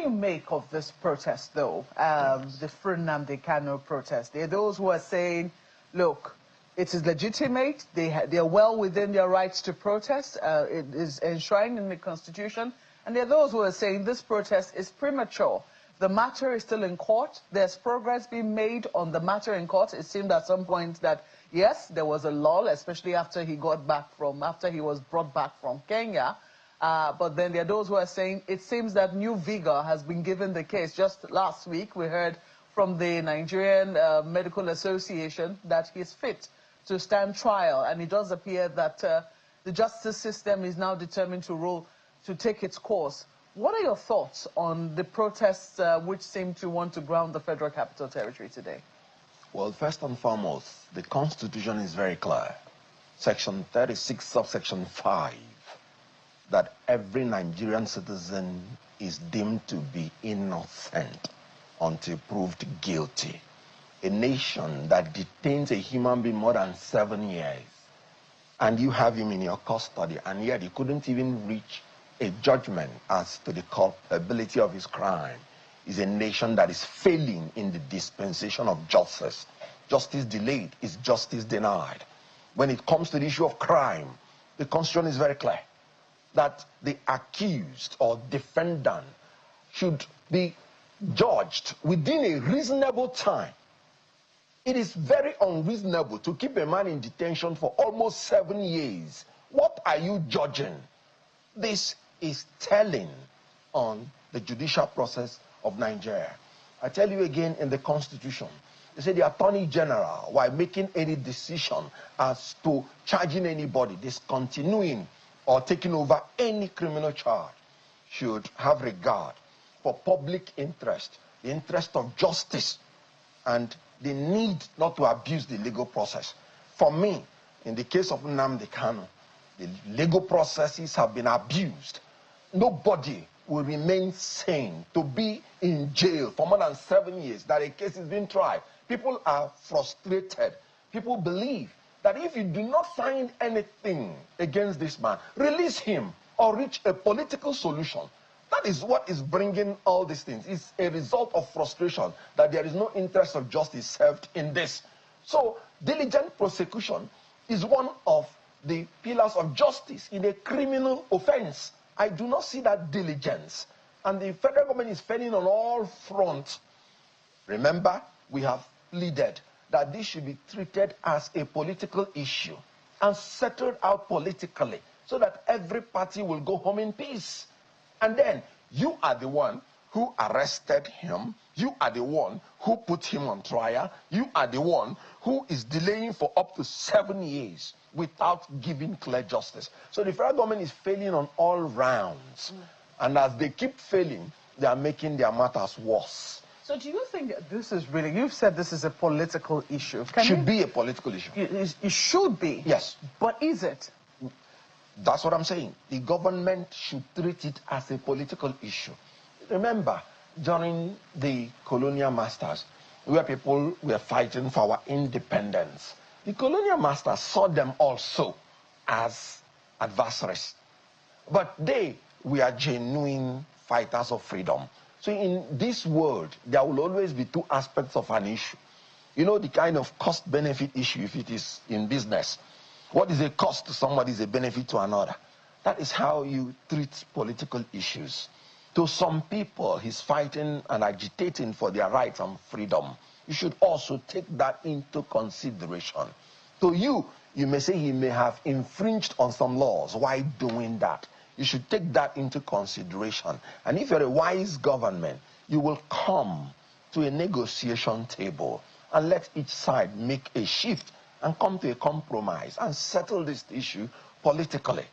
you make of this protest, though, the Free Nnamdi Kanu protest? There are those who are saying, look, it is legitimate, they are well within their rights to protest, it is enshrined in the Constitution, and there are those who are saying this protest is premature. The matter is still in court. There's progress being made on the matter in court. It seemed at some point that, yes, there was a lull, especially after he was brought back from Kenya. But then there are those who are saying it seems that new vigor has been given the case. Just last week, we heard from the Nigerian Medical Association that he's fit to stand trial. And it does appear that the justice system is now determined to take its course. What are your thoughts on the protests which seem to want to ground the Federal Capital Territory today? Well, first and foremost, the Constitution is very clear. Section 36, subsection 5, that every Nigerian citizen is deemed to be innocent until proved guilty. A nation that detains a human being more than 7 years, and you have him in your custody, and yet you couldn't even reach a judgment as to the culpability of his crime, is a nation that is failing in the dispensation of justice. Justice delayed is justice denied. When it comes to the issue of crime, the Constitution is very clear that the accused or defendant should be judged within a reasonable time. It is very unreasonable to keep a man in detention for almost 7 years. What are you judging? This is telling on the judicial process of Nigeria. I tell you again, in the Constitution, they say the Attorney General, while making any decision as to charging anybody, discontinuing or taking over any criminal charge, should have regard for public interest, the interest of justice, and the need not to abuse the legal process. For me, in the case of Nnamdi Kanu, the legal processes have been abused. Nobody will remain sane to be in jail for more than 7 years, that a case is being tried. People are frustrated. People believe that if you do not find anything against this man, release him or reach a political solution. That is what is bringing all these things. It's a result of frustration that there is no interest of justice served in this. So, diligent prosecution is one of the pillars of justice in a criminal offense. I do not see that diligence. And the federal government is failing on all fronts. Remember, we have pleaded that this should be treated as a political issue and settled out politically so that every party will go home in peace. And then you are the one who arrested him. You are the one who put him on trial. You are the one who is delaying for up to 7 years without giving clear justice. So the federal government is failing on all rounds. And as they keep failing, they are making their matters worse. So do you think that this is really, you've said this is a political issue. Should be a political issue. It should be. Yes. But is it? That's what I'm saying. The government should treat it as a political issue. Remember, during the colonial masters, where people were fighting for our independence, the colonial masters saw them also as adversaries. But they were genuine fighters of freedom. So in this world, there will always be two aspects of an issue. You know, the kind of cost-benefit issue, if it is in business. What is a cost to somebody is a benefit to another. That is how you treat political issues. To some people, he's fighting and agitating for their rights and freedom. You should also take that into consideration. To you, you may say he may have infringed on some laws. Why doing that? You should take that into consideration. And if you're a wise government, you will come to a negotiation table and let each side make a shift and come to a compromise and settle this issue politically.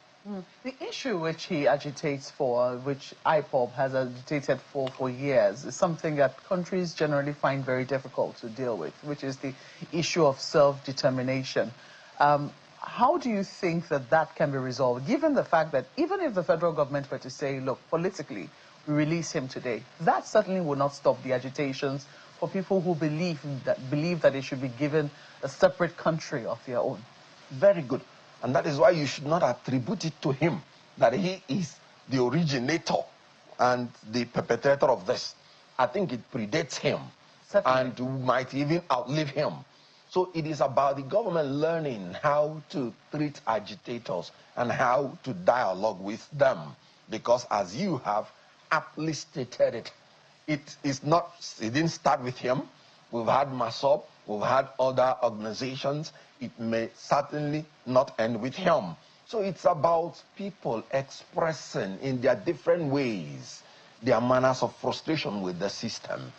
The issue which he agitates for, which IPOB has agitated for years, is something that countries generally find very difficult to deal with, which is the issue of self-determination. How do you think that that can be resolved, given the fact that even if the federal government were to say, look, politically, we release him today, that certainly will not stop the agitations for people who believe that they should be given a separate country of their own? Very good. And that is why you should not attribute it to him, that he is the originator And the perpetrator of this, I think it predates him. Certainly. And might even outlive him. So it is about the government learning how to treat agitators and how to dialogue with them. Because as you have aptly stated it didn't start with him. We've had MASOP, we've had other organizations. It may certainly not end with him. So it's about people expressing in their different ways their manners of frustration with the system.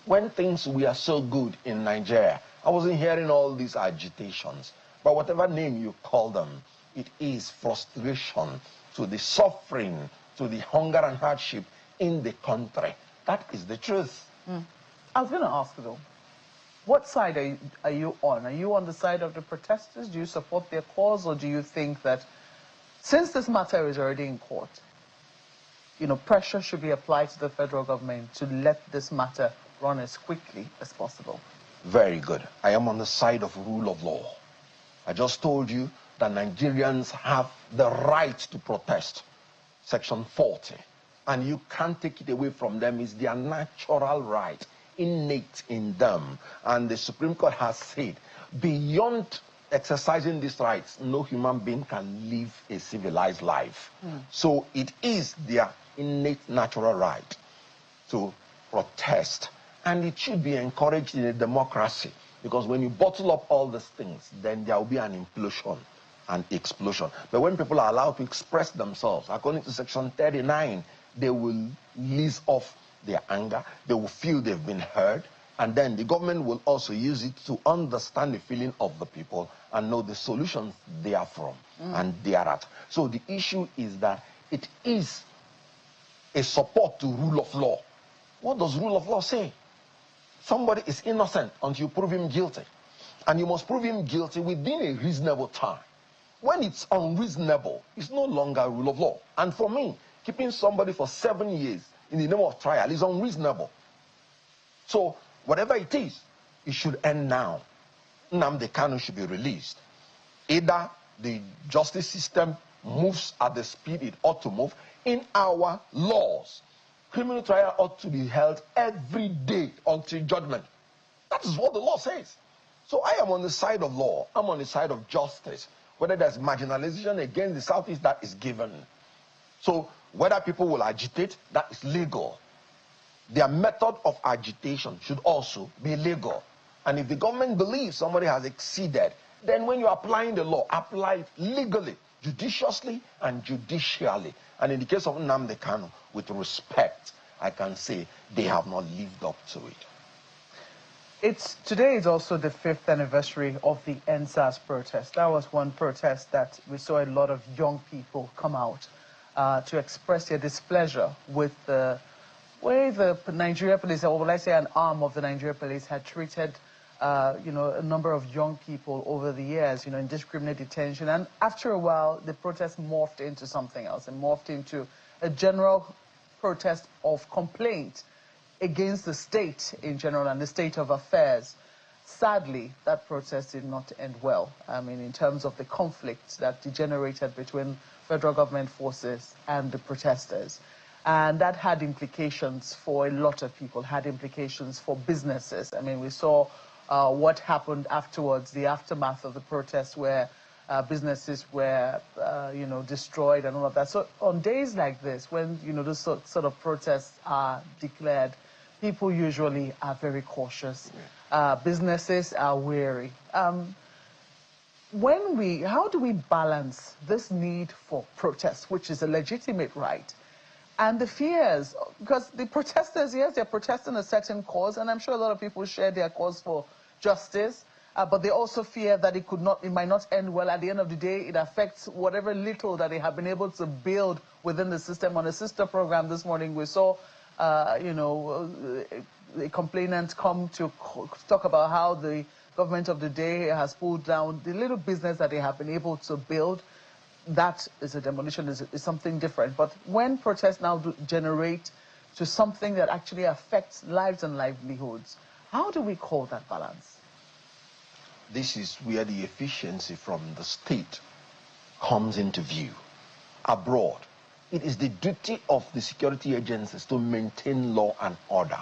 When things were so good in Nigeria, I wasn't hearing all these agitations. But whatever name you call them, it is frustration to the suffering, to the hunger and hardship in the country. That is the truth. I was going to ask though, what side are you on? Are you on the side of the protesters? Do you support their cause, or do you think that since this matter is already in court, pressure should be applied to the federal government to let this matter run as quickly as possible? Very good. I am on the side of rule of law. I just told you that Nigerians have the right to protest. Section 40. And you can't take it away from them. It's their natural right, innate in them. And the Supreme Court has said, beyond exercising these rights, no human being can live a civilized life. So it is their innate natural right to protest. And it should be encouraged in a democracy. Because when you bottle up all these things, then there will be an implosion, an explosion. But when people are allowed to express themselves, according to Section 39, they will ease off their anger, they will feel they've been heard, and then the government will also use it to understand the feeling of the people and know the solutions they are from and they are at. So the issue is that it is a support to rule of law. What does rule of law say? Somebody is innocent until you prove him guilty. And you must prove him guilty within a reasonable time. When it's unreasonable, it's no longer rule of law. And for me, keeping somebody for 7 years in the name of trial is unreasonable. So, whatever it is, it should end now. Nnamdi Kanu should be released. Either the justice system moves at the speed it ought to move. In our laws, criminal trial ought to be held every day until judgment. That is what the law says. So I am on the side of law. I'm on the side of justice. Whether there's marginalization against the Southeast, that is given. So whether people will agitate, that is legal. Their method of agitation should also be legal. And if the government believes somebody has exceeded, then when you're applying the law, apply it legally, judiciously, and judicially. And in the case of Nnamdi Kanu, with respect, I can say they have not lived up to it. Today is also the 5th anniversary of the NSAS protest. That was one protest that we saw a lot of young people come out to express their displeasure with the way the Nigeria police, or will I say an arm of the Nigeria police, had treated a number of young people over the years, indiscriminate detention. And after a while, the protest morphed into something else and morphed into a general protest of complaint against the state in general and the state of affairs. Sadly, that protest did not end well. I mean, in terms of the conflict that degenerated between federal government forces and the protesters. And that had implications for a lot of people, had implications for businesses. I mean, we saw what happened afterwards, the aftermath of the protests, where businesses were, destroyed and all of that. So on days like this, when, this sort of protests are declared, people usually are very cautious. Businesses are wary. How do we balance this need for protest, which is a legitimate right, and the fears? Because the protesters, yes, they're protesting a certain cause, and I'm sure a lot of people share their cause for justice, but they also fear that it might not end well. At the end of the day, it affects whatever little that they have been able to build within the system. On a sister program this morning, we saw, the complainants come to talk about how the government of the day has pulled down the little business that they have been able to build. That is a demolition, is something different. But when protests now generate to something that actually affects lives and livelihoods, how do we call that balance? This is where the efficiency from the state comes into view. Abroad, it is the duty of the security agencies to maintain law and order.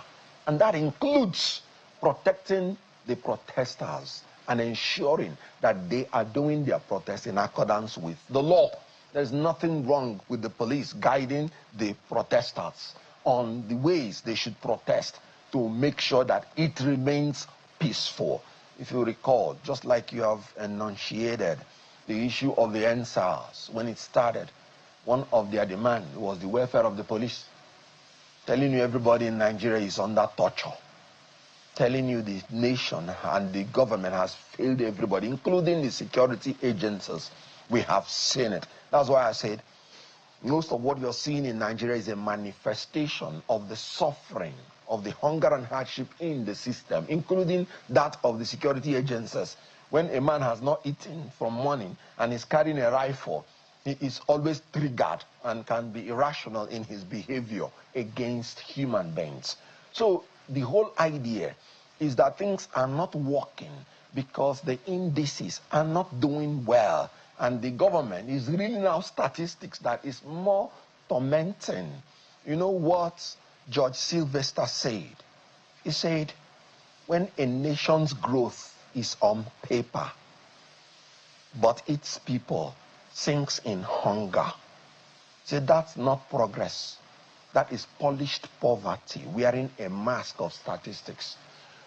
And that includes protecting the protesters and ensuring that they are doing their protest in accordance with the law. There's nothing wrong with the police guiding the protesters on the ways they should protest to make sure that it remains peaceful. If you recall, just like you have enunciated the issue of the NSAS, when it started, one of their demands was the welfare of the police, telling you everybody in Nigeria is under torture, telling you the nation and the government has failed everybody, including the security agencies. We have seen it. That's why I said most of what you're seeing in Nigeria is a manifestation of the suffering, of the hunger and hardship in the system, including that of the security agencies. When a man has not eaten from morning and is carrying a rifle, he is always triggered and can be irrational in his behavior against human beings. So the whole idea is that things are not working because the indices are not doing well. And the government is reading out statistics that is more tormenting. You know what George Sylvester said? He said, when a nation's growth is on paper, but its people sinks in hunger, say that's not progress. That is polished poverty, wearing a mask of statistics.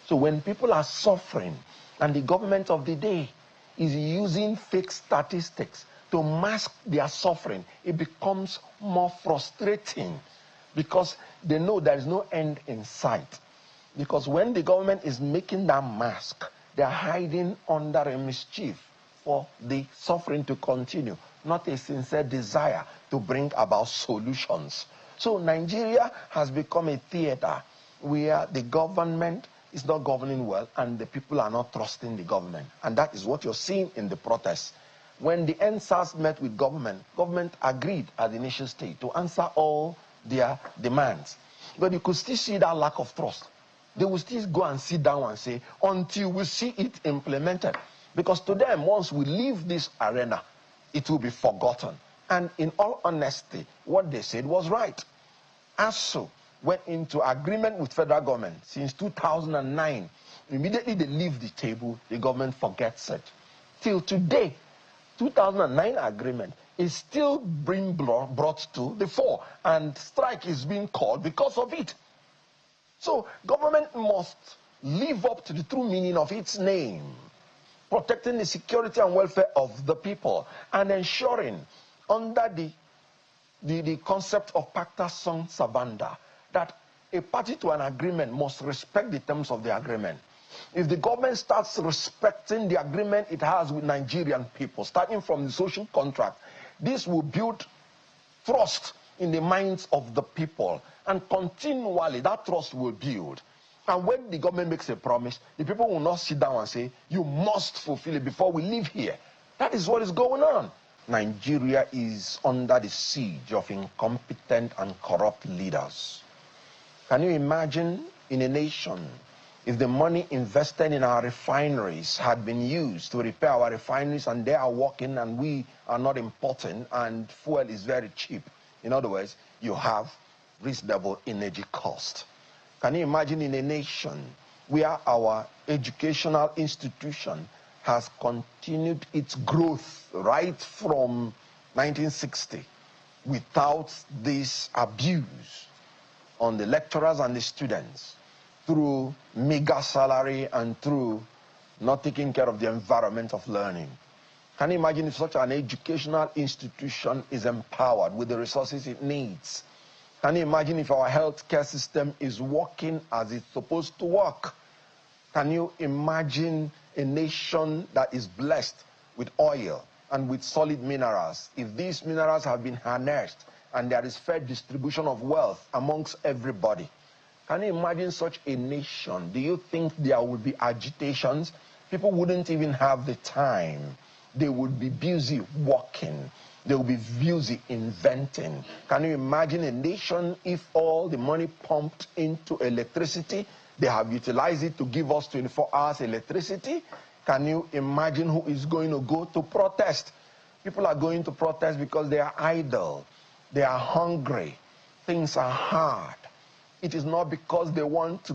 So when people are suffering and the government of the day is using fake statistics to mask their suffering, it becomes more frustrating because they know there is no end in sight. Because when the government is making that mask, they are hiding under a mischief for the suffering to continue, not a sincere desire to bring about solutions. So Nigeria has become a theater where the government is not governing well and the people are not trusting the government. And that is what you're seeing in the protests. When the NSAS met with government agreed at the initial stage to answer all their demands. But you could still see that lack of trust. They will still go and sit down and say, until we see it implemented. Because to them, once we leave this arena, it will be forgotten. And in all honesty, what they said was right. ASU went into agreement with federal government since 2009. Immediately they leave the table, the government forgets it. Till today, 2009 agreement is still being brought to the fore, and strike is being called because of it. So government must live up to the true meaning of its name, protecting the security and welfare of the people and ensuring under the concept of pacta sunt servanda that a party to an agreement must respect the terms of the agreement. If the government starts respecting the agreement it has with Nigerian people, starting from the social contract, this will build trust in the minds of the people, and continually that trust will build. And when the government makes a promise, the people will not sit down and say, you must fulfill it before we leave here. That is what is going on. Nigeria is under the siege of incompetent and corrupt leaders. Can you imagine in a nation if the money invested in our refineries had been used to repair our refineries and they are working and we are not importing and fuel is very cheap? In other words, you have reasonable energy cost. Can you imagine in a nation where our educational institution has continued its growth right from 1960 without this abuse on the lecturers and the students through meager salary and through not taking care of the environment of learning? Can you imagine if such an educational institution is empowered with the resources it needs? Can you imagine if our healthcare system is working as it's supposed to work? Can you imagine a nation that is blessed with oil and with solid minerals? If these minerals have been harnessed and there is fair distribution of wealth amongst everybody, can you imagine such a nation? Do you think there would be agitations? People wouldn't even have the time. They would be busy working. They will be busy inventing. Can you imagine a nation if all the money pumped into electricity, they have utilized it to give us 24 hours electricity? Can you imagine who is going to go to protest? People are going to protest because they are idle. They are hungry. Things are hard. It is not because they want to